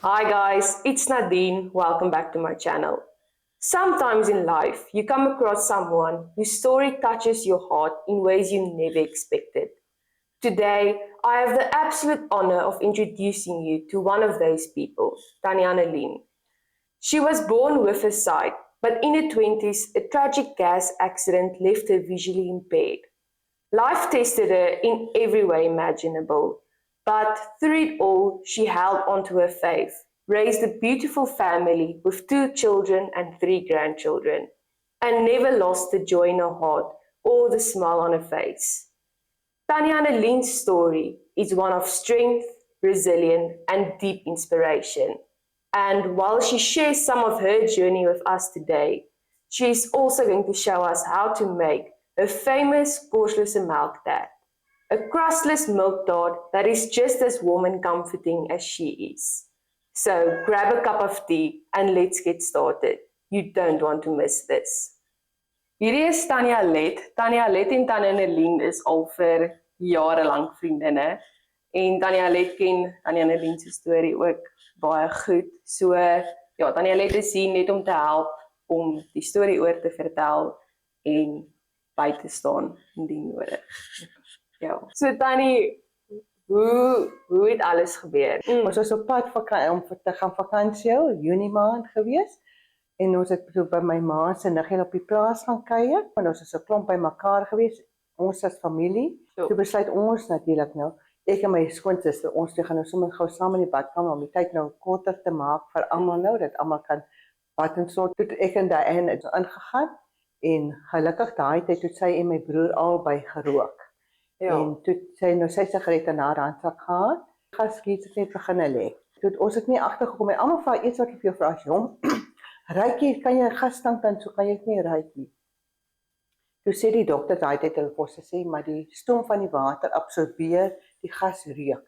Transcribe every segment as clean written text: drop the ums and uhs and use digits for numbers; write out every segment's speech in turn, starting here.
Hi guys, it's Nadine. Welcome back to my channel. Sometimes in life, you come across someone whose story touches your heart in ways you never expected. Today, I have the absolute honor of introducing you to one of those people, Tanyana Lien. She was born with a sight, but in her 20s, a tragic gas accident left her visually impaired. Life tested her in every way imaginable, but through it all, she held on to her faith, raised a beautiful family with 2 children and 3 grandchildren, and never lost the joy in her heart or the smile on her face. Tanyana Lien's story is one of strength, resilience, and deep inspiration. And while she shares some of her journey with us today, she is also going to show us how to make a famous Korslose milk tart, a crustless milk tart that is just as warm and comforting as she is. So grab a cup of tea and let's get started. You don't want to miss this. Hierdie is Tanya Let. Tanya Let en Tanyana Lien is al vir jare lank vriendinne. En Tanya Let ken Tanyana Lien se storie ook baie goed. So ja, Tanya Let is hier net om te help om die storie oor te vertel en by te staan indien nodig. Ja. So Tannie, hoe het alles gebeur? Ons was op pad om te gaan vakansie, Junie maand gewees. En ons het by my ma se niggie op die plaas gaan kuier. En ons is 'n klomp by mekaar gewees, ons as familie. Toe besluit ons natuurlik nou, ek en my skoonsister, ons twee gaan nou sommer gou saam in die badkamer om die tyd nou korter te maak vir almal nou, dat almal kan bad en so. Toe ek en Diane het ingegaan en gelukkig daai tyd het sy en my broer albei gerook. Ja. En toe sy nou sy sigarette na haar handsak gehad, gaskiet het net begin lê. Toe ons het nie agtergekom en almal vra iets wat ek vir jou vra as jong. Ryk jy, kan jy 'n gastank dan, so kan jy nie ryk nie. Toe sê die dokter daai tyd hulle vir ons sê, maar die stoom van die water absorbeer die gasreuk.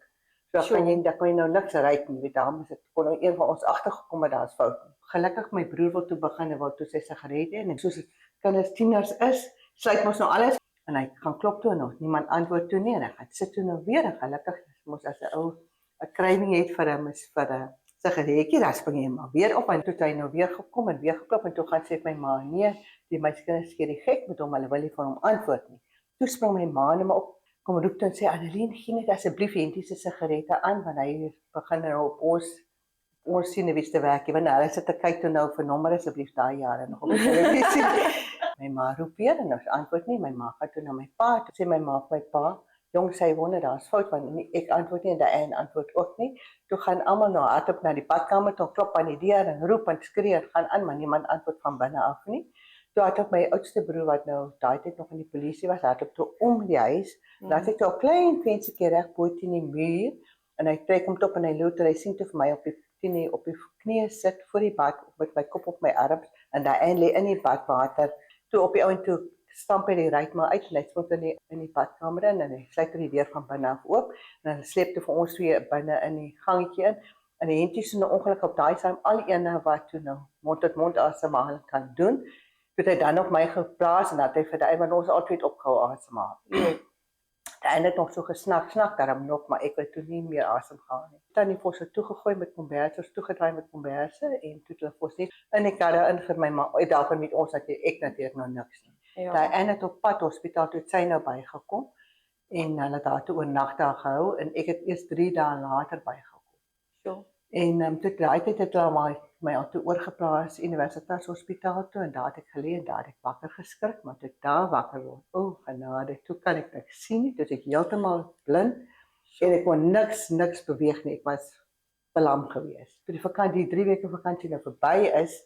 So kan jy nou niks ryk nie, weet daarom is dit kon nou een van ons agtergekom het daar's fout. Gelukkig my broer wil toe begin en wil toe sy sigarette en soos kinders tieners is, sluit ons nou alles en hy gaan klop toe nog. Niemand antwoord toe nie en hy gaan sit toe nou weer en gelukkig mos as 'n ou 'n krywing het vir hom is vir 'n sigaretjie, dan spring hy maar weer op en toe hy nou weer gekom en weer geklop en toe gaan sê my ma, nee, die meisies skeer die gek met hom, hulle wil nie vir hom antwoord nie. Toe spring my ma net maar op, kom roep toe en sê, Annelien, gee net asseblief Hentie se sigarette aan, want hy begin nou op ons sien wie se werk, want hulle sit te kyk toe nou vir nommer asseblief daai jare nog op die televisie. My ma roep weer en ons antwoord nie, my ma gaan toe na my pa, toe sê my ma vir my pa, jong, sy wonder, daar's fout, want ek antwoord nie en die antwoord ook nie. Toe gaan almal nou hardop na die badkamer, toe klop aan die deur en roep en skree en gaan aan, maar niemand antwoord van binne af nie. Toe hardop my oudste broer wat nou daai tyd nog in die polisie was, hardop toe om die huis, dan het hy toe 'n klein venstertjie reg bo teen die muur en hy trek hom toe op en hy loop en hy sien toe vir my op die knie sit voor die bad met my kop op my arms en daai lê in die badwater. Toe op die ou en toe stamp hy die ruit maar uit, hy stond in die badkamer in en hy sluit die deur van binne af oop en dan sleep toe vir ons twee binne in die gangetjie in en die Hentie se nou ongelukkig op daai saam al ene wat toe nou mond tot mond asemhaling kan doen, het hy dan op my geplaas en dat hy vir die want ons altyd opgehou asemhaal. Hy het nog so gesnak daarom nog, maar ek het toe nie meer asem gehad nie. Dan die fosse toegegooi met komberse, toegedraai met komberse en toe hulle fos net in die karre in vir my ma, daarvan met ons dat ek natuurlik nog niks nie. Ja. Daai het op pad hospitaal toe sy nou bygekom en hulle het daar toe oornag daar gehou en ek het eers 3 dae later bygekom. Sure. En toe daai tyd het hulle my toe oorgeplaas Universiteitshospitaal toe en daar het ek gelê en daar het ek wakker geskrik, maar toe ek daar wakker word, o genade, toe kan ek niks sien nie, toe ek heeltemal blind en ek kon niks beweeg nie, ek was belam gewees. Toe die 3 weke vakansie nou verby is,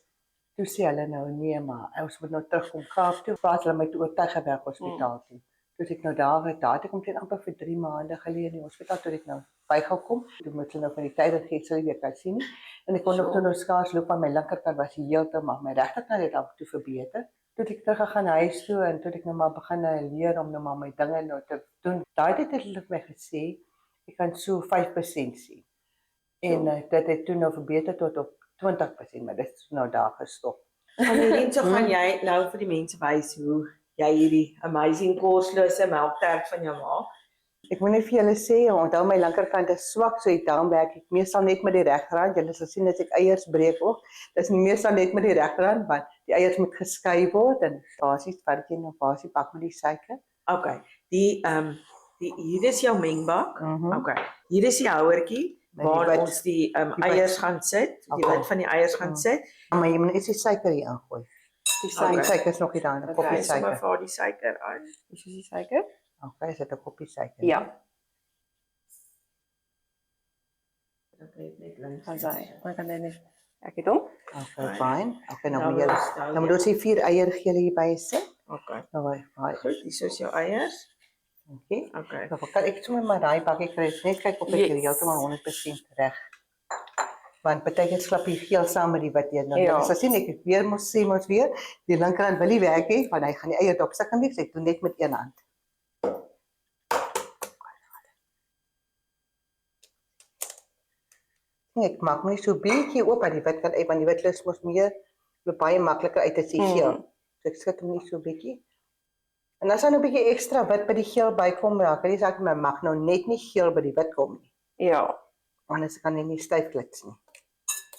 toe sê hulle nou nee, maar ons moet nou terugkom Kaap toe, plaas hulle my toe oor Tygerberg Hospitaal toe. Toe ek nou daar het ek omtrent amper vir 3 maande gelê in die hospitaal toe ek nou bygekom. Toe moet hulle nou van die tyd gee sal jy weer kan sien nie. En ek kon ook toe nou skaars loop aan my linkerkant was heeltemal, my regterkant het af toe verbeter. Toe ek teruggegaan huis toe en toe ek nou maar begin leer om nou maar my dinge nou te doen. Daai tyd het hulle my gesê ek kan so 5% sien. En dit het toe nou verbeter tot op 20%, maar dit is nou daar gestop. Annelien, so gaan jy nou vir die mense wys hoe jy hierdie amazing Korslose melktert van jou maak. Ek moet net vir julle sê, onthou my linkerkant is swak, so daarom werk ek meestal net met die regterhand. Julle sal sien as ek eiers breek ook, dis nie meestal net met die regterhand, want die eiers moet geskei word en basies vat jy nou basies pak met die suiker. Okay. Hier is jou mengbak. Mhm. Okay. Hier is die houertjie Met die waar wit. ons die wit. eiers gaan sit, die Okay. wit van die eiers gaan sit. Maar jy moet net die suiker hier ingooi. Die Okay. suiker is nog nie daar, 'n Okay, koppie sommer suiker. vir die suiker aan. Is die suiker? Okay, sit 'n koppie suiker. Ja, Dan kry jy net links. dan sy. Maar kan dit net. Ek het hom. Okay, fyn. Okay, nou Dan moet jy stel dan moet ons die 4 eiergele hierby sit. Okay. Nou baie Goed, hier is jou eiers. Okay. Okay. Nou kan ek sommer maar daai bakkie kry. Net kyk of ek Yes. hier heeltemal 100% reg. Want partykeer slap die geel saam met die wit een. Nou, Ja. dis as ek weer mos weer, die linkerhand wil nie werk nie, want hy gaan die eier dop sak en niks, ek doen net met een hand. Ek maak net so 'n bietjie oop dat die wit kan uit, want die wit lus mos meer loop baie makliker uit as die geel. So ek skud hom net so 'n bietjie. En as daar nou 'n bietjie ekstra wit by die geel bykom, raak dit ek mag nou net nie geel by die wit kom nie. Ja, Anders kan hy nie styf klits nie.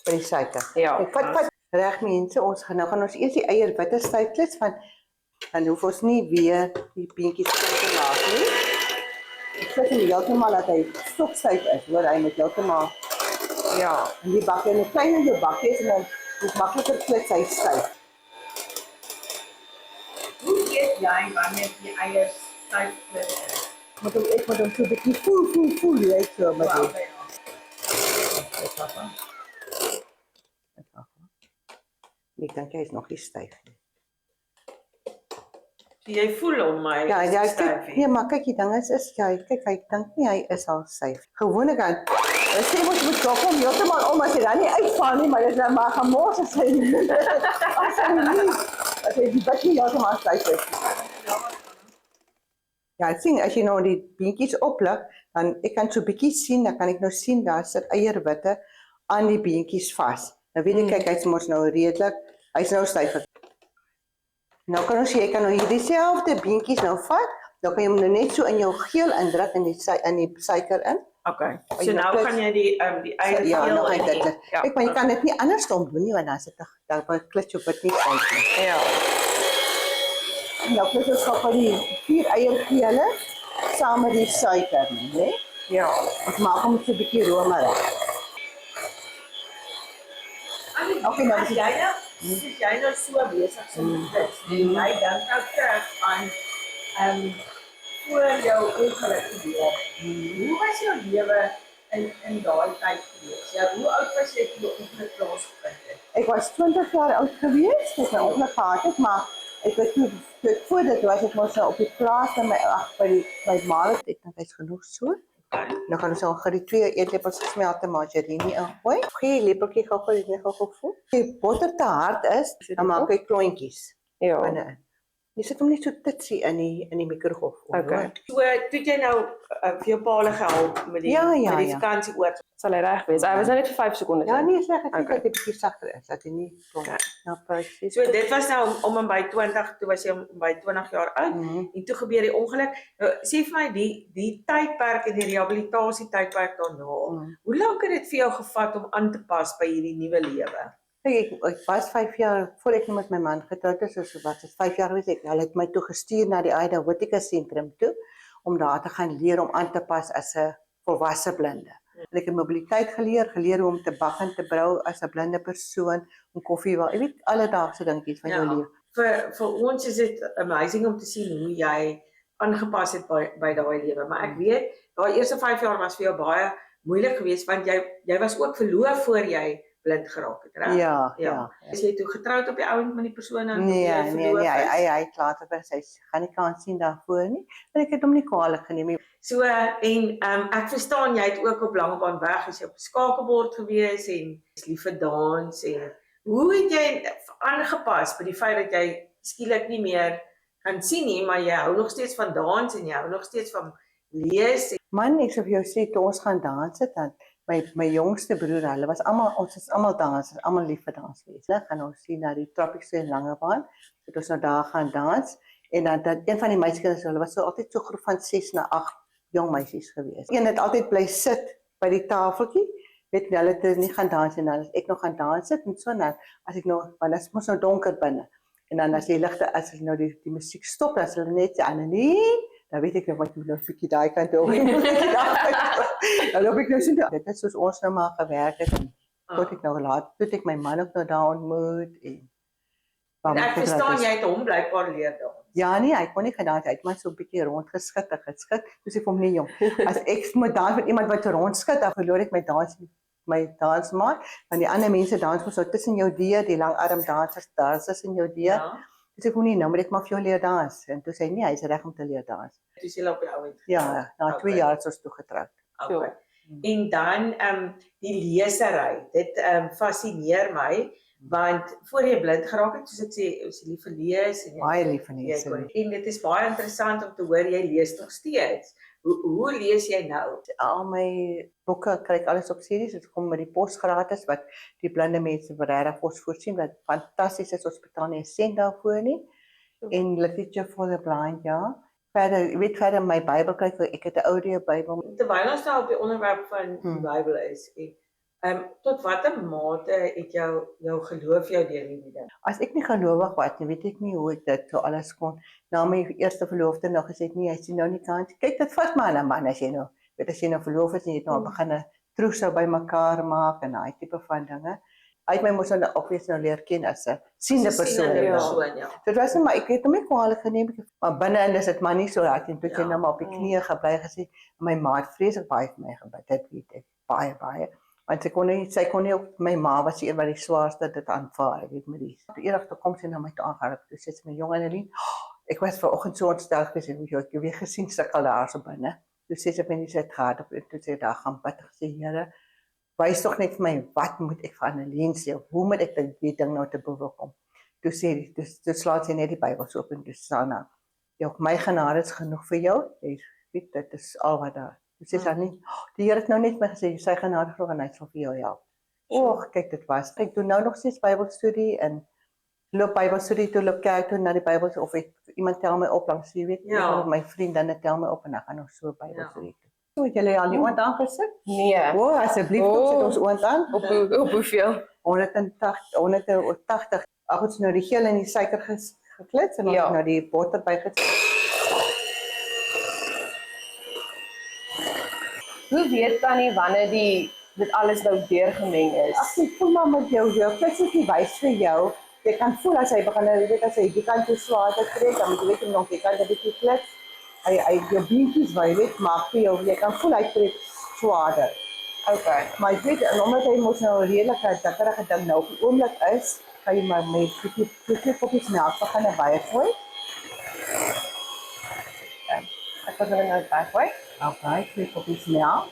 By die suiker. ja. Ek vat reg mense, nou gaan ons eers die eier witte styf klits van dan hoef ons nie weer die beentjies te laat nie. Ek sit hom heeltemal dat hy stokstyf is, hoor hy moet heeltemal Ja, in die bakkie, en 'n klein jou bakkie is en dan hoe makliker klits hy styf. Hoe weet jy wanneer die eiers styf is? Ek moet hom so 'n bietjie voel, jy weet so met Wow, die. Ek dink hy is nog nie styf nie. Jy voel hom my. Ja, is ja, styf kyk, nie. nee, maar kyk die ding is kyk, hy dink nie hy is al styf. Gewoonlik dan sê ons moet klop hom heeltemal om as hy dan nie uitval nie, maar dit is dan maar gemors as hy as hy die bakkie heeltemal styf is. Ja, ek sien as jy nou die beentjies oplig, dan ek kan so 'n bietjie sien, dan kan ek nou sien daar sit eierwitte aan die beentjies vas. Nou weet ek kyk hy's mos nou redelik, hy's nou styf. Nou kan ons jy kan nou hierdie selfde beentjies nou vat, dan kan jy hom nou net so in jou geel indruk in die suiker in. Okay. jy So nou klits- gaan jy die eier Ja, nou geel gaan in dit. die- Ja. Ek maar jy kan dit nie anders doen nie, want dan sit daar klits jou wit nie styf nie. ja. Nou klits ons gou die 4 eiergele saam met die suiker, né? Ja. Ons maak hom so 'n bietjie romerig. Okay, nou as jy nou, soos jy nou so besig is met dit, en jy dink nou terug aan voor jou ongeluk gebeur. Hoe was jou lewe in daai tyd gewees? Ja, hoe oud was jy toe jou ongeluk plaasgevind het? Ek was 20 jaar oud gewees, ek het my ongeluk gehad het, maar ek het toe voor dit was ek mos nou op die plaas en by Maal, ek dink hy's genoeg so. Nou gaan ons al gou die 2 eetlepels gesmelte margarine ingooi. Gee die lepeltjie gou-gou net gou-gou voel. As die botter te hard is, dan maak hy klontjies Ja. binne. Jy sit hom net so titsie in die mikrogolf. Okay. So, toe het jy nou vir jou paal gehelp met die, Ja, met die ja. vakansie oor. Sal hy reg wees? Hy was nou net vir 5 sekondes. Ja, in. nee, sleg ek Okay. dat hy bietjie sagter is, dat hy nie klont. Okay. Nou presies. So dit was nou om en by 20, toe was jy om by 20 jaar oud. En toe gebeur die ongeluk. Nou, sê vir my die tydperk en die rehabilitasie tydperk daarna. Hoe lank het dit vir jou gevat om aan te pas by hierdie nuwe lewe? Ek was 5 jaar voor ek met my man getroud is, so wat is 5 jaar gewees ek. Hulle het my toe gestuur na die Aida Whittaker sentrum toe om daar te gaan leer om aan te pas as 'n volwasse blinde. En ek het mobiliteit geleer hoe om te bak en te brou as 'n blinde persoon, om koffie wel, jy weet alledaagse dingetjies van jou lewe. Vir ons is dit amazing om te sien hoe jy aangepas het by daai lewe, maar ek weet daai eerste 5 jaar was vir jou baie moeilik geweest want jy was ook verloof voor jy blind geraak het, reg? Ja. Is jy toe getroud op die ouend met die persoon aan wie jy Nee, verloof is? hy het later gesê hy gaan nie kans sien daarvoor nie. En ek het hom nie kwaadlik geneem nie. So en ek verstaan jy het ook op Langebaan weg as jy op die skakelbord gewees en is lief vir dans en hoe het jy aangepas by die feit dat jy skielik nie meer kan sien nie, maar jy hou nog steeds van dans en jy hou nog steeds van lees. Man, ek sou vir jou sê toe ons gaan dans het dan my jongste broer, ons is almal dansers, almal lief vir dans wees. Dan gaan ons sien na die Tropics in Langebaan, het ons nou daar gaan dans en dan een van die meisies, hulle was so altyd so groep van 6 na 8 jong meisies gewees. Een het altyd bly sit by die tafeltjie, weet jy, hulle het nie gaan dans en dan as ek nog gaan dans sit en so dan, as ek nog, want dit is mos nou donker binne. En dan as die ligte, as hulle nou die musiek stop, as hulle net sê, Annelie, dan weet ek nou wat ek moet nou 'n bietjie daai kant toe. Dan loop ek nou so, dit is soos ons nou maar gewerk het en tot ek nou laat, toe ek my man ook nou daar ontmoet en Ek verstaan jy het hom blykbaar leer dans. Ja nee, hy kon nie gedans, hy het maar so 'n bietjie rondgeskit, dis ek vir hom nie jong. As ek moet dans met iemand wat so rondskit, dan verloor ek my dansmaat, want die ander mense dans mos so tussen jou deur, die langarm dansers dans tussen jou deur. Dis ek kon nie, nou moet ek maar vir jou leer dans. En toe sê hy nee, hy is reg om te leer dans. Toe sê hulle op die ouend. Ja, na 2 jaar het ons toe getroud. Okay. En dan die lesery, dit fascineer my. Want voor jy blind geraak het, soos ek sê, ons lief vir lees en Baie lief van lees. en dit is baie interessant om te hoor jy lees nog steeds. Hoe lees jy nou? Al my boeke kry ek alles op series, dit kom met die pos gratis wat die blinde mense regtig ons voorsien, wat fantasties is, ons betaal nie 'n sent daarvoor nie. En Literature for the Blind, ja. Verder, jy weet verder my Bybel kyk, ek het 'n audio Bybel. Terwyl ons nou op die onderwerp van die Bybel is, tot watter mate het jou geloof jou deurleef? As ek nie gelowig was nie, weet ek nie hoe ek dit so alles kon. Na my eerste verloofde nog gesê nee, hy sien nou nie kans. Kyk, dit vat maar 'n man as jy nou, weet as jy nou verloof is en jy het nou begin 'n troesou bymekaar maak en daai tipe van dinge. Hy het my mos nou obvious nou leer ken as 'n siende persoon. Ja. Dit was nie maar ek het hom nie kwaadlik geneem, maar binne-in is dit maar nie so raak en toe jy nou maar op die knieë gebly gesê, my ma het vreeslik baie vir my gebid. Dit weet ek baie. Want sy kon nie op my ma was die een wat die swaarste dit aanvaar, ek weet met die. Eendag toe kom sy na my toe aangeloop, toe sê sy my jong Annelie, ek was vanoggend so ontstel gewees en ek het weer gesien sukkel daar so binne. Toe sê sy my nie sy het gehad op en toe sê daar gaan bid gesê Here, wys tog net vir my wat moet ek vir Annelie sê? Hoe moet ek die ding nou te bekom? Toe sê toe slaat sy net die Bybel so op en toe staan daar, jou my genade is genoeg vir jou. Jy weet dit is al wat daar. Toe sê sy nie, die Here het nou net my gesê sy genade vra en hy sal vir jou help. Och, kyk dit was. Ek doen nou nog steeds Bybelstudie en loop Bybelstudie toe loop kerk toe na die Bybel of iemand tel my op langs jy weet, my vriendinne tel my op en dan gaan ons so Bybelstudie toe. So het julle al die oond aangesit? Nee. Asseblief, sit ons oond aan. Op hoeveel? 180. Ag, ons nou die geel en die suiker geklits en ons nou die botter bygesit. Hoe weet dan nie wanneer dit alles nou deurgemeng is? Ag, ek voel maar met jou klits is nie wys vir jou. Jy kan voel as hy begin, jy weet as hy die kant toe swaarder trek, dan moet jy weet hom nog die kant 'n bietjie klits. Hy jou beentjies wat jy weet maak vir jou, jy kan voel hy trek swaarder. Okay, maar ek weet, en omdat hy mos nou redelik dakkerige ding nou op die oomblik is, kan jy maar met bietjie koppies melk begin baie gooi. Ek gaan hulle nou bygooi. Okay, 2 koppies melk.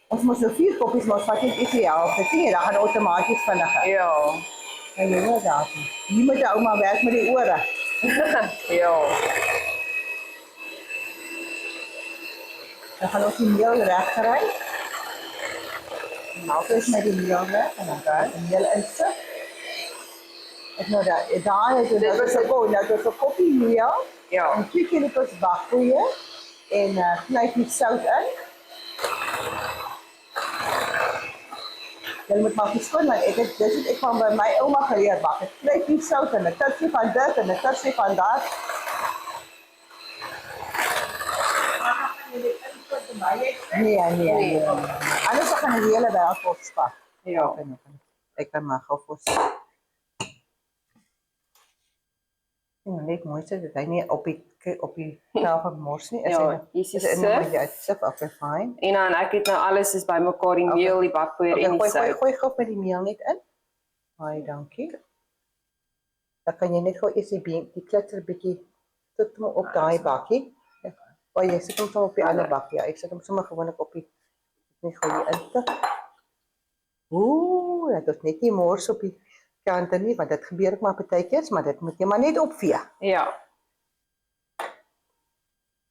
Ons moet so 4 koppies, maar ons vat net ietsie help. Dit sien jy, dan gaan outomaties vinniger. Ja. En jy weet dat. Jy moet ou maar werk met die ore. Ja. Dan gaan ons die meel regkry. Nou is met die meel weg en dan gaan die meel insit. Ek nou daar het jy nou so 'n koppie meel. Ja. En 2 kilo's bakkoeie en knyp met sout in. Jy moet maar verskoon, want dit het ek van by my ouma geleer bak. Ek knyp die sout en 'n kursie van dit en 'n kursie van dat. Nee. Alles gaan die hele wêreld opspat. Ja. Ek kan maar gou voor. Net mooi sê dat hy nie op die tafel mors nie. Ja, hier is sif. Okay, fine. En dan ek het nou alles is bymekaar, die meel, die bakpoeier en die sout. Gooi gou met die meel net in. Baie dankie. Dan kan jy net gou eers die klitser bietjie sit hom op daai bakkie. Maar jy sit hom sommer op die ander bakkie. Ja, ek sit hom sommer gewoonlik op die net gou hier in. Dat is net nie mors op die kante nie, want dit gebeur ook maar partykeers, maar dit moet jy maar net opvee. Ja.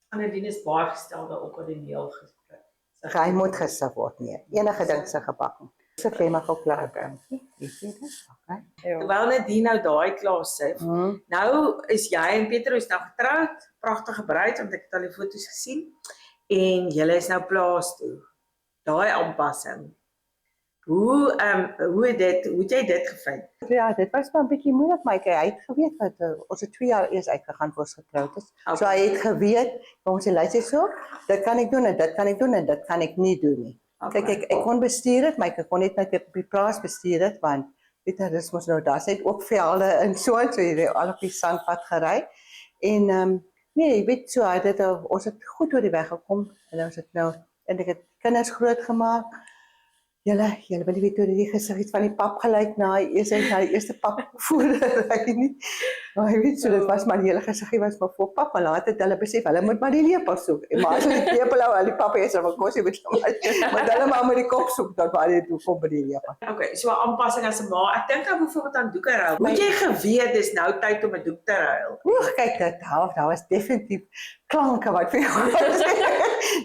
Annelien is baie gestel daarop dat die meel gesprek. Hy moet gesif word, nee. Enige ding se gebak. Sif jy maar gou klaar dankie. Dis dit. Okay. Terwyl Nadine nou daai klaar sif. Nou is jy en Petrus nou getroud, pragtige bruid, want ek het al die foto's gesien. en julle is nou plaas toe. Daai aanpassing. Hoe het jy dit gevind? Ja, dit was maar 'n bietjie moeilik, maar hy het geweet dat ons het 2 jaar eers uitgegaan voor ons getroud is. Okay. So hy het geweet, ons sê luister so, dit kan ek doen en dit kan ek doen en dit kan ek nie doen nie. Okay. Kyk, ek kon bestuur dit, maar ek kon net net op die plaas bestuur dit, want weet jy, dis mos nou daar's net ook velde en so jy het al op die sandpad gery. En nee, jy weet so, ons het goed oor die weg gekom en ons het nou en ek het kinders groot gemaak. Julle wil nie weet hoe die gesig het van die pap gelyk na die eerste pap voorry nie. Maar jy weet so, dit was maar die hele gesiggie was maar voor pap, maar later het hulle besef, hulle moet maar die lepel soek. En maar as hulle die lepel hou, die pap is van kos, jy moet hulle maar met die kop soek, dan waar jy toe kom by die lepel. Okay, so 'n aanpassing as 'n ma. Ek dink aan byvoorbeeld aan doeke ruil. Moet jy geweet dis nou tyd om 'n doek te ruil? Oeg, kyk dit, daar was definitief klanke wat vir jou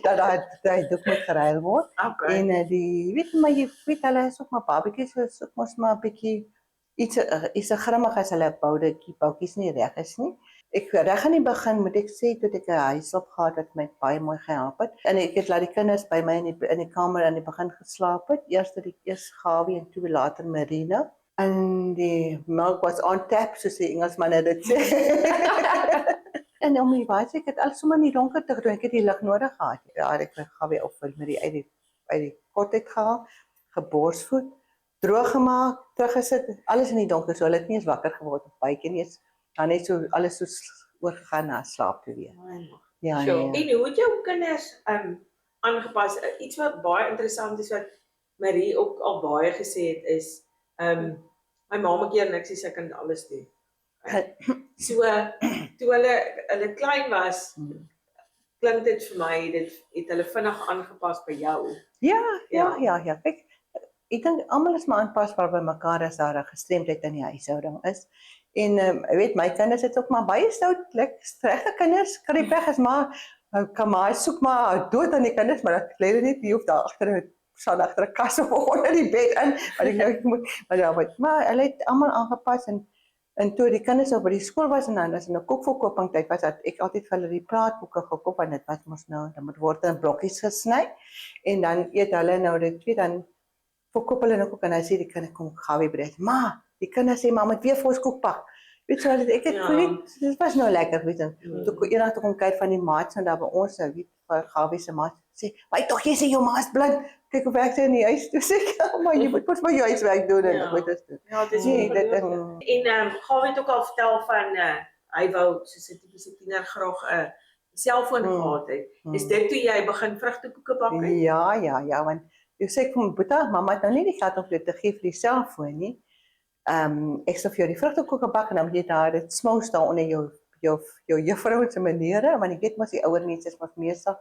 dat daai doek moet geruil word. Okay. En die weet maar jy weet hulle is ook maar babatjies, so is ook mos maar 'n bietjie iets grimmig as hulle boutjies nie reg is nie. Ek reg aan die begin moet ek sê toe ek 'n huishulp gehad wat my baie mooi gehelp het. En ek het laat die kinders by my in die kamer aan die begin geslaap het. Eers Gawie en toe later Marina. En die milk was on tap, soos die Engelsmanne dit sê. En om die waarheid ek het alles sommer in die donker te doen. Ek het die lig nodig gehad. Ja, ek gaan weer opvul met die uit die kot uit gehaal, geborsvoed, droog gemaak, teruggesit, alles in die donker, so hulle het nie eens wakker geword op bytjie nie, dan net so alles so oorgegaan na slaap toe weer. Ja, Sure. nee. En hoe het jou kinders aangepas? Iets wat baie interessant is wat Marie ook al baie gesê het is my ma maak keer niks, sy kan alles doen. So toe hulle klein was, klink dit vir my dit het hulle vinnig aangepas by jou. Ja. Kyk, ek dink almal is maar aanpasbaar by mekaar as daar 'n gestremdheid in die huishouding is. En jy weet my kinders het ook maar baie stout, regte kinders, kan die pech is maar kan maar soek maar dood aan die kinders, maar dat lê net nie hoef daar agter staan agter 'n kas of onder die bed in, wat ek nou moet maar hulle het almal aangepas en toe die kinders op by die skool was en dan as in 'n koekverkoping tyd was dat ek altyd vir hulle die praatboeke gekoop en dit was mos nou dan moet word in blokkies gesny en dan eet hulle nou dit weet dan verkoop hulle nou ook en hy sê die kinders kom Gawie breek. Maar die kinders sê maar met weer vir ons koek pak. Weet jy ek het geweet dit was nou lekker weet jy. Toe eendag toe kom kyk van die maats en daar by ons weet vir Gawie se maat sê, "Wai tog jy sê jou ma is blind. Kyk hoe werk sy in die huis." Toe sê ek, "Maar jy moet mos maar jou huiswerk doen en ek moet dit doen." Ja, dit is Nee, dit En Gawie het ook al vertel van hy wou soos 'n tipiese tiener graag 'n selfoon gehad het. Is dit toe jy begin vrugtekoeke bak het? Ja, want jy sê ek vir my boetie, mamma het nou nie die geld om dit te gee vir die selfoon nie. Ek sal vir jou die vrugtekoeke bak en dan moet jy daar dit smou staan onder jou juffrou se maniere, want ek weet mos die ouer mense is mos meestal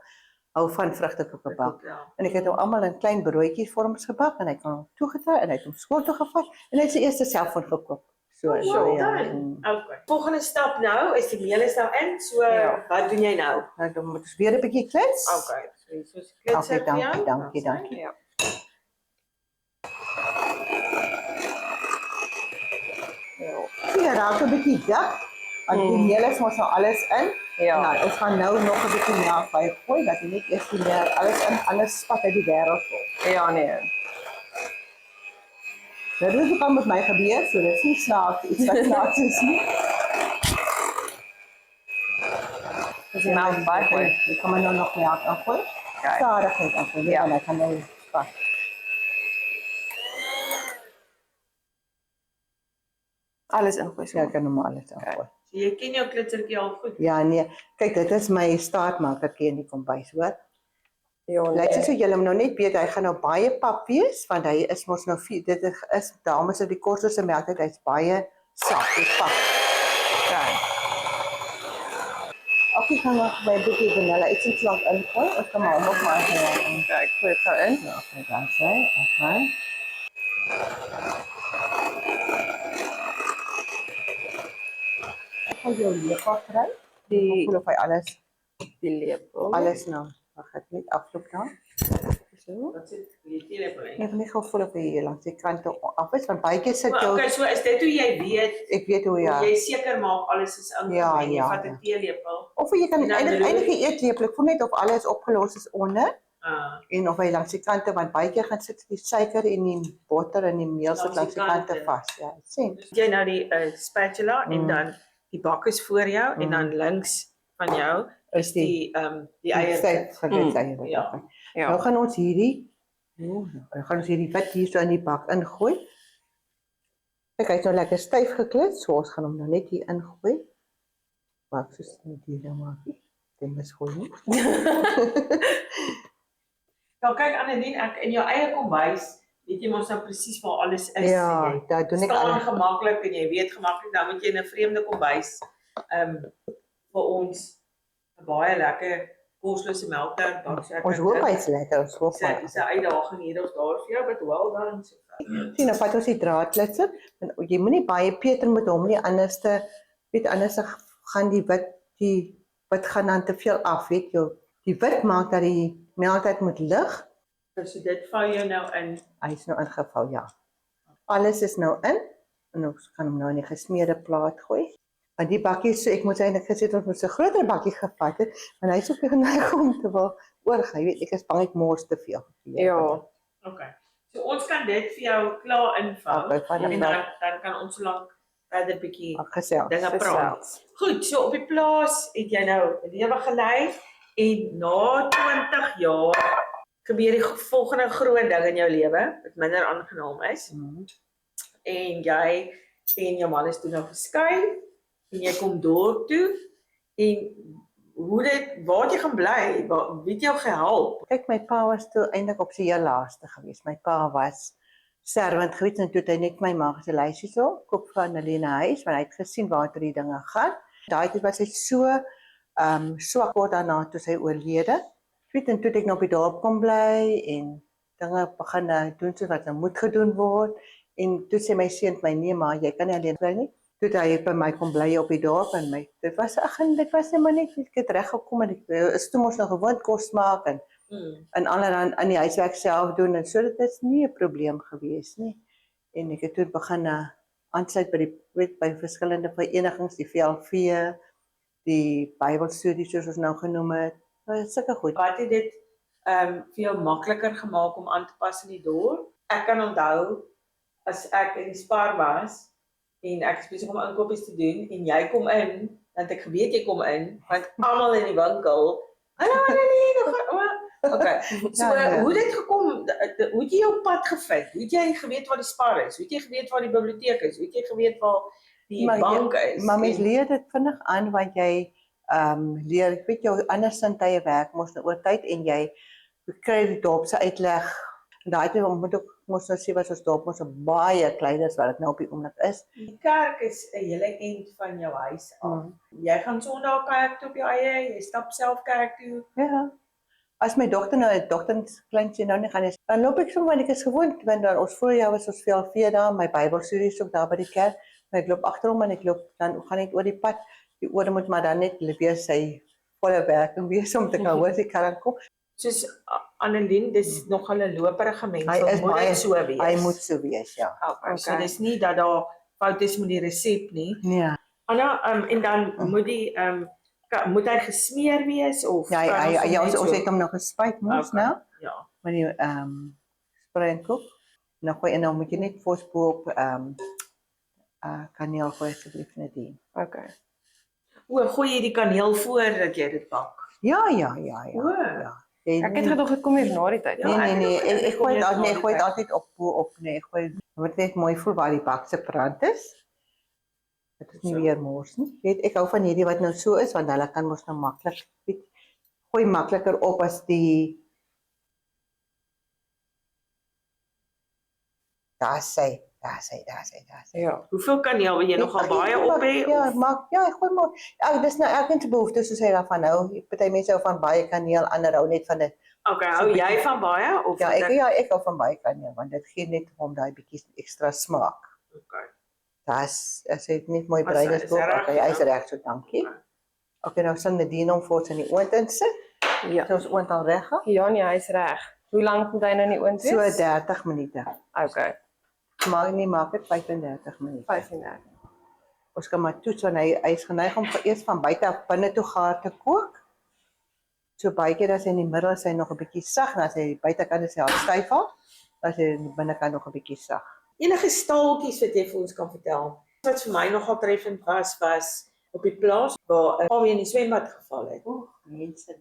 hou van vrugtekoeke bak. Ja. En ek het hom almal in klein broodjies vorms gebak en hy het hom toegetrek en hy het hom skool toe gevat en hy het sy eerste selfoon gekoop. So Well done. Okay. Volgende stap nou is die meel is nou in. So wat doen jy nou? Nou dan moet ons weer 'n bietjie klits. Okay. So hier is klitser vir jou. Dankie. Ja. Ja, raak 'n bietjie dik. Want die meel is mos nou alles in. Ja. Nou, ons gaan nou nog 'n bietjie melk bygooi dat jy net eers die meel alles in alles spat uit die wêreld vol. Ja, nee. Dit is ook al met my gebeur, so dit is nie snaaks iets wat snaaks is nie. Dis die melk bygooi. Ek kan nou nog melk aangooi. Okay. Stadigheid aangooi, Ja. en ek kan nou spat. Alles ingooi. Ja, ek kan nou maar alles aangooi. So jy ken jou klitsertjie al goed. Ja, nee. Kyk, dit is my staartmakertjie in die kombuis, hoor. Ja, Lyk so julle moet nou net weet hy gaan nou baie pap wees want hy is mos nou dit is dames op die kortste se melk hy's baie sap, die pap. Okay. Ek gaan nog by 'n bietjie vanille iets lank ingooi. Ons kan maar nog maar gaan. Kijk, gooi het nou in. Ja, kyk dan sê, okay. Ek gaan jou lepel kry. Voel of hy alles Die lepel. nou. Wag ek net afloop dan. So. Wat sit die teelepel in? Ek wil nie gou voel of hy hier langs die kante af is, want baie keer sit Maar jou, okay, so is dit hoe jy weet, ek weet hoe hoe ja. jy seker maak alles is in, Ja, en jy ja, vat 'n ja. teelepel. Of jy kan En dan eintlik roer- die eetlepel, ek voel net of alles opgelos is onder, en of hy langs die kante, want baie keer gaan sit die suiker en die botter en die meel sit langs die kante vas. Ja, sien. Dus jy nou die spatula en dan die bak is voor jou en dan links van jou is die die eier. van dit eier. Ja. Ja. Nou gaan ons hierdie wit hier so in die bak ingooi. Kyk, hy is nou lekker styf geklits, so ons gaan hom nou net hier ingooi. Maak soos net hier nou maak. Dit mis gooi nie. Nou kyk Annelien, ek in jou eie kombuis, weet jy mos nou presies waar alles is. Ja, Jy daar doen ek staan alles. gemaklik en jy weet gemaklik, dan moet jy in 'n vreemde kombuis vir ons 'n baie lekker koslose melktert bak. So ek Ons hoop hy's lekker, ons hoop hy. Dis 'n uitdaging hier of daar vir jou, but well done. So Sien, nou vat ons die draadklitser, en jy moenie baie peter met hom nie, anderste gaan die wit gaan dan te veel af, weet jy. Die wit maak dat die melktert moet lig. So dit vou jou nou in. Hy is nou ingevou, ja. Alles is nou in, en ons gaan hom nou in die gesmeerde plaat gooi. Want die bakkie, so ek moet eintlik gesê, ons moet 'n groter bakkie gevat het, want hy is ook geneig om te wil oorgaan, weet ek is bang ek mors te veel. Ja. Okay. So ons kan dit vir jou klaar invou Okay, van en die dan kan ons so lank verder bietjie gesels. dinge praat. Gesels. Goed, so op die plaas het jy nou 'n lewe gelei en na 20 jaar gebeur die volgende groot ding in jou lewe wat minder aangenaam is. En jy en jou man is toe nou geskei en jy kom dorp toe en waar het jy gaan bly? Wie het jou gehelp? Kyk, my pa was toe eintlik op sy heel laaste gewees. My pa was servant gewees en toe het hy net my ma gesê, "Luister so, koop vir Annelien 'n huis," want hy het gesien waartoe die dinge gaan. Daai tyd was hy so swak word daarna toe hy oorlede. Weet en toe het ek nou op die dorp kom bly en dinge begin doen so wat moet gedoen word. En toe sê my seun vir my, "Nee ma, jy kan nie alleen bly nie." Toe het hy by my kom bly op die dorp en dit was net maar net ek het reggekom en ek is toe mos nou gewoond kos maak en allerhand aan die huiswerk self doen en so dit is nie 'n probleem gewees nie. En ek het toe begin aansluit by verskillende verenigings, die VLV, die Bybelstudies soos ons nou genoem het. Nou sulke goed. Wat het dit vir jou makliker gemaak om aan te pas in die dorp? Ek kan onthou as ek in die Spar was en ek is besig om inkopies te doen en jy kom in, dan het ek geweet jy kom in, want almal in die winkel, hallo Annelien, okay. So hoe het dit gekom? Hoe het jy jou pad gevind? Hoe het jy geweet waar die Spar is? Hoe het jy geweet waar die biblioteek is? Hoe het jy geweet waar die bank is? Maar mens leer dit vinnig aan want jy leer, ek weet jou ander sintuie werk mos nou oor tyd en jy kry die dorp se uitleg. En daai tyd moet ek mos nou sê wat ons dorp mos baie kleiner as wat dit nou op die oomblik is. Die kerk is 'n hele end van jou huis af. Jy gaan Sondag kerk toe op jou eie, jy stap self kerk toe. Ja. As my dogter kleintjie nou nie gaan is, dan loop ek sommer want ek is gewoond, want dan ons voorjaar was ons VLV daar, my Bybelstudies ook daar by die kerk. Maar ek loop agter hom en ek loop dan gaan net oor die pad. Die ore moet maar dan net weer sy volle werking wees om te kan hoor as die kerk kom. Soos Annelien, dis nog 'n loperige mens. Hy is moet baie dit so wees. Hy moet so wees, ja. Okay. So dis nie dat daar foute is met die resep nie. Nee. Anna, en dan moet die moet hy gesmeer wees of Ja, ons het hom nog gespuit mos nou. Ja. Met die spruitkoek. Nou gooi en dan moet jy net fosbo op kaneel gooi asseblief Nadine. Okay. Gooi jy die kaneel voor dat jy dit bak? Ja. O. Ja. Ek het gedog dit kom hier na die tyd. Nee, ek gooi dit net nee, altyd op op nee, ek gooi moet net mooi voel waar die bak se brand is. Dit is nie weer mors nie. Weet ek hou van hierdie wat nou so is want hulle kan mos nou maklik gooi makliker op as die daar sê. Ja. Hoeveel kaneel wil jy nogal baie op hê? Ja, ek gooi maar. Ja, dis nou elkeen se behoefte soos hy daarvan hou. Party mense hou van baie kaneel, ander hou net van dit. Okay, hou jy van baie of Ja, ek hou van baie kaneel want dit gee net hom daai bietjie ekstra smaak. Okay. As dit net mooi As brei hy is, is reg, okay, hy's ja. reg, so dankie. Okay, nou sal Nadine hom voor in die oond insit. Ja. So ons oond al reg gaan. Ja, nee, hy's reg. Hoe lank moet hy nou nie oond So wees? 30 minute. Okay, Maak dit 35 minute. 35. Ons kan maar toets, want hy is geneig om eers van buite af binne toe gaar te kook. So baie keer as hy in die middel is hy nog 'n bietjie sag, en as hy buitekant is hy al styf al, as hy in die binnekant nog 'n bietjie sag. Enige staaltjies wat jy vir ons kan vertel? Wat vir my nogal treffend was op die plaas waar 'n gawie in die swembad geval het. Mense,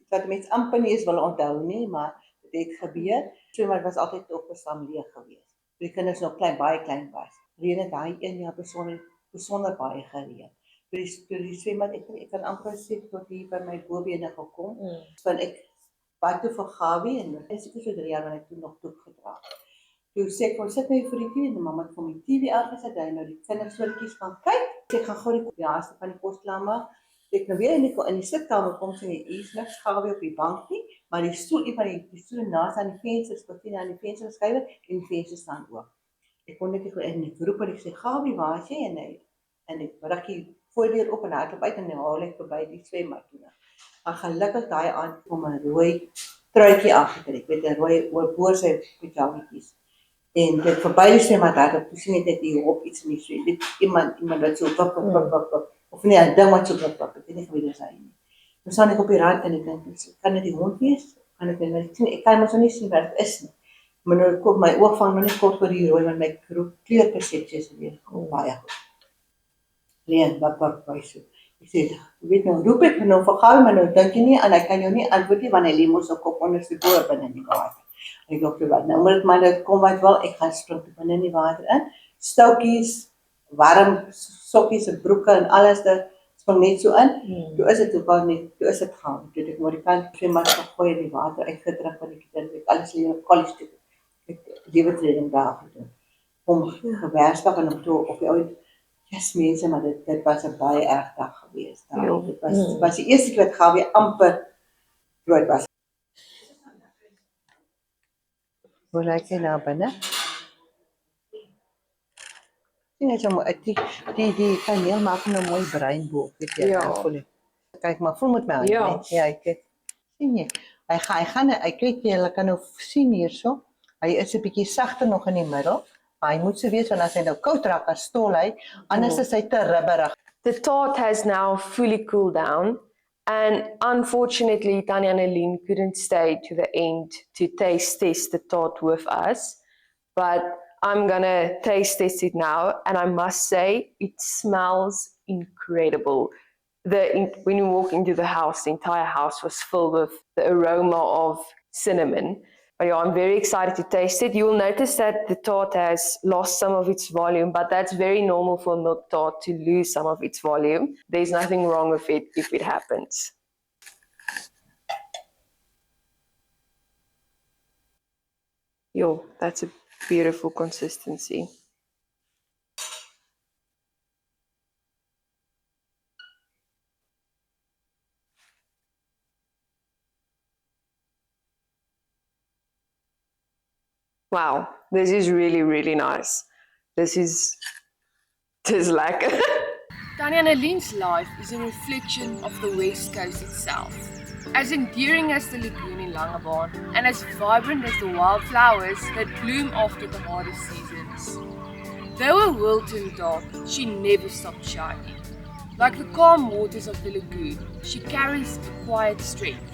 wat mense amper nie eens wil onthou nie, maar dit het gebeur. Swembad was altyd opgestaan leeg geweest. Die kinders nog baie klein was. Reën het daai een jaar besonder baie gereën. Toe die swembad, ek kan amper sê tot hier by my bobene gekom, want ek bad toe vir Gawie en ek seker so 3 jaar wanneer ek toe nog toep gedra. Toe sê ek, ons sit nou hier vir die TV en mamma het vir my TV aangesit, hy nou die kindersoortjies gaan kyk. Ek gaan gou die jaaste van die kos klaar maak. Ek nou weer in die sitkamer kom sien hier is niks Gawie op die bank nie, maar die stoel die stoel naas aan die venster, skotie aan die venster skuiwer en die venster staan oop. Ek kon net en ek roep en ek sê Gawie, waar is jy? En ek brak die voordeur op en hardloop uit en haal ek verby die swembad toe. Maar gelukkig daai aand kom 'n rooi truitjie aangetrek, weet 'n rooi oor sy pyjamaatjies. En dit verby die swembad hardloop, toe sien ek hier op iets in die swem. Dit iemand wat so pap of nee, 'n ding wat so pap. Ek weet nie wie dit is nie. Toe staan ek op die rand en ek dink, kan dit die hond wees? Kan ek net sien? Ek kan mos nie sien wat dit is nie. Maar nou kom my oog vang nou net kort vir die rooi, want my kleurpersepsie is weer baie goed. Nee, wat so. Ek sê, weet nou, roep ek nou vir Gawie, maar nou dink jy nie aan, hy kan jou nie antwoord nie, want hy lê mos sy kop onder sy boor binne in die water. Ek dink wat, nou moet maar dit kom wat wel, ek gaan spring binne in die water in. Stoutjies, warm sokkies en broeke en alles, dit spring net so in. Toe is dit toeval net, toe is dit gaan. Toe ek maar die kant swembad gegooi in die water uitgedruk van die kind, ek alles leer op college toe. Ek lewentraining daar gedoen. Om gewerksdag en op die ou yes, mense, maar dit was 'n baie erg dag geweest. Dit was die eerste keer wat Gawie amper dood was. Hoe lyk jy nou binne? Sien jy sommer die kaneel maak nou mooi bruin bo, weet jy? Ja. Kyk maar, voel met my hand. Ja. Ja, kyk. Sien jy? Ek weet jy, hulle kan nou sien hierso. Hy is 'n bietjie sagter nog in die middel. Maar hy moet so wees, want as hy nou koud raak, dan stol hy, anders is hy te ribberig. The tart has now fully cooled down, and unfortunately, Tanya and Aline couldn't stay to the end to taste test the tart with us. But I'm gonna taste test it now, and I must say, it smells incredible. When you walk into the house, the entire house was filled with the aroma of cinnamon. But yeah, I'm very excited to taste it. You will notice that the tart has lost some of its volume, but that's very normal for a milk tart to lose some of its volume. There's nothing wrong with it if it happens. Yo, that's a beautiful consistency. Wow, this is really, really nice. This is lekker. Tanya and Aline's life is a reflection of the West Coast itself. As enduring as the lagoon in Langebaan and as vibrant as the wildflowers that bloom after the hardest seasons. Though a whirlwind dog, she never stopped shining. Like the calm waters of the lagoon, she carries a quiet strength,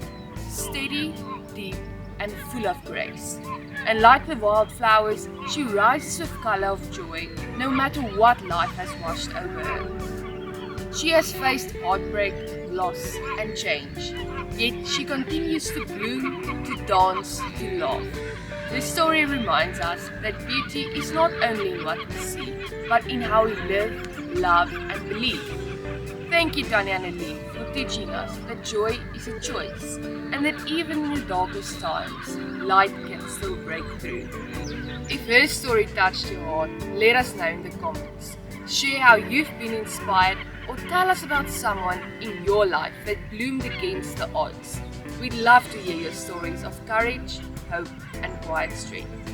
steady, deep, and full of grace. And like the wildflowers, she rises with color of joy, no matter what life has washed over her. She has faced heartbreak, loss, and change, yet she continues to bloom, to dance, to laugh. This story reminds us that beauty is not only in what we see, but in how we live, love, and believe. Thank you, Tanya and Aline, for teaching us that joy is a choice, and that even in the darkest times, light can still break through. If her story touched your heart, let us know in the comments. Share how you've been inspired, or tell us about someone in your life that bloomed against the odds. We'd love to hear your stories of courage, hope, and quiet strength.